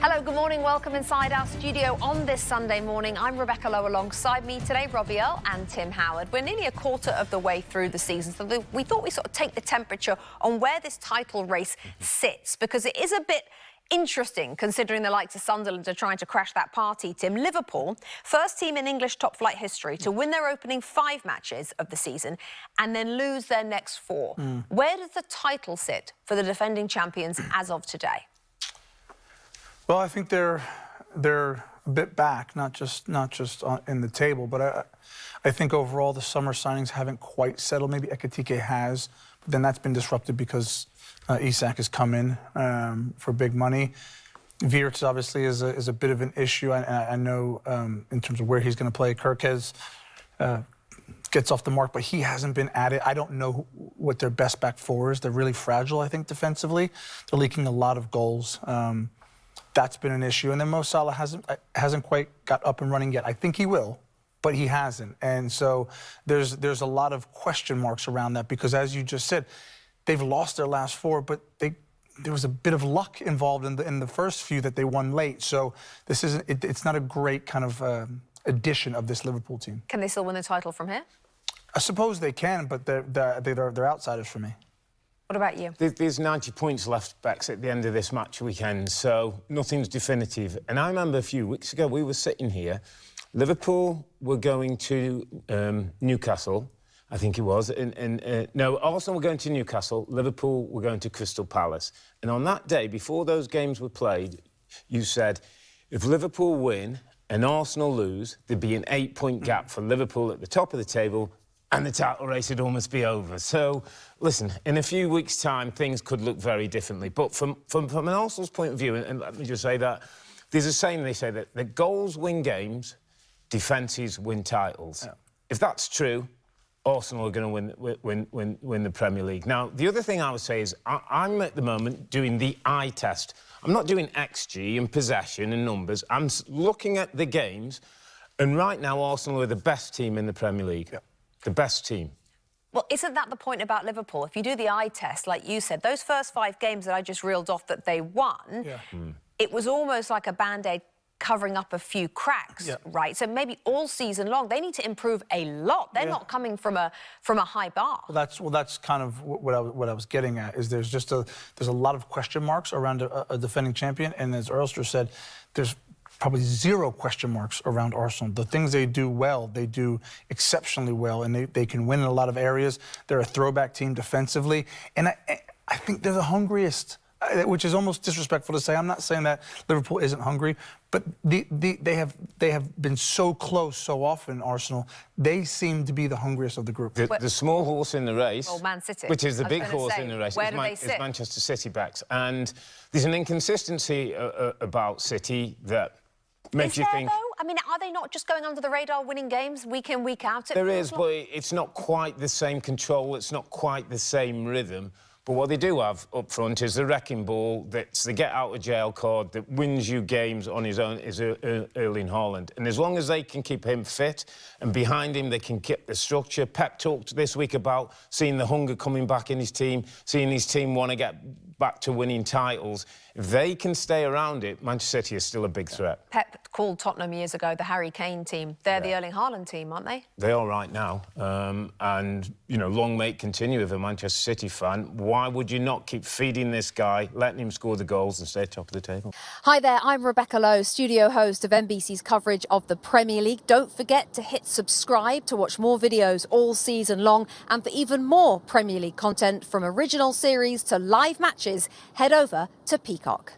Hello, good morning. Welcome inside our studio on this Sunday morning. I'm Rebecca Lowe. Alongside me today, Robbie Earle and Tim Howard. We're nearly a quarter of the way through the season, so we thought we'd sort of take the temperature on where this title race sits, because it is a bit interesting considering the likes of Sunderland are trying to crash that party, Tim. Liverpool, first team in English top flight history to win their opening 5 matches of the season and then lose their next 4. Where does the title sit for the defending champions as of today? Well, I think they're a bit back, not just in the table, but I think overall the summer signings haven't quite settled. Maybe Ekitike has, but then that's been disrupted because Isak has come in for big money. Wirtz obviously is a bit of an issue. I know in terms of where he's going to play. Kirkez gets off the mark, but he hasn't been at it. I don't know what their best back four is. They're really fragile, I think, defensively. They're leaking a lot of goals. That's been an issue. And then Mo Salah hasn't quite got up and running yet. I think he will, but he hasn't. And so there's a lot of question marks around that because, as you just said, they've lost their last 4, but there was a bit of luck involved in the first few that they won late. So this isn't. It's not a great kind of addition of this Liverpool team. Can they still win the title from here? I suppose they can, but they're outsiders for me. What about you? There's 90 points left, Bex, at the end of this match weekend, so nothing's definitive. And I remember a few weeks ago we were sitting here. Liverpool were going to Newcastle, I think it was. No, Arsenal were going to Newcastle. Liverpool were going to Crystal Palace. And on that day, before those games were played, you said, if Liverpool win and Arsenal lose, there'd be an 8-point gap for Liverpool at the top of the table, and the title race would almost be over. So, listen, in a few weeks' time, things could look very differently. But from an Arsenal's point of view, and let me just say that, there's a saying they say that goals win games, defences win titles. Yeah. If that's true, Arsenal are going to win the Premier League. Now, the other thing I would say is I'm at the moment doing the eye test. I'm not doing XG and possession and numbers. I'm looking at the games, and right now Arsenal are the best team in the Premier League. Yeah. The best team. Well, isn't that the point about Liverpool? If you do the eye test, like you said, those first 5 games that I just reeled off that they won, it was almost like a Band-Aid covering up a few cracks, right? So maybe all season long, they need to improve a lot. They're not coming from a high bar. Well, that's kind of what I was getting at, is there's a lot of question marks around a defending champion, and as Earlster said, there's probably 0 question marks around Arsenal. The things they do well, they do exceptionally well, and they can win in a lot of areas. They're a throwback team defensively, and I think they're the hungriest, which is almost disrespectful to say. I'm not saying that Liverpool isn't hungry, but they have been so close so often, Arsenal. They seem to be the hungriest of the group. The small horse in the race, Man City, which is the big horse in the race, is Manchester City backs. And there's an inconsistency about City that makes you think... Though? I mean, are they not just going under the radar winning games week in, week out? There is, but it's not quite the same control. It's not quite the same rhythm. But what they do have up front is the wrecking ball, that's the get-out-of-jail card that wins you games on his own, is Erling Haaland. And as long as they can keep him fit, and behind him they can keep the structure. Pep talked this week about seeing the hunger coming back in his team, seeing his team want to get back to winning titles. If they can stay around it, Manchester City is still a big threat. Pep called Tottenham years ago the Harry Kane team. They're the Erling Haaland team, aren't they? They are right now. And, you know, long may it continue if a Manchester City fan. Why would you not keep feeding this guy, letting him score the goals and stay top of the table? Hi there, I'm Rebecca Lowe, studio host of NBC's coverage of the Premier League. Don't forget to hit subscribe to watch more videos all season long. And for even more Premier League content, from original series to live matches, head over to Peacock.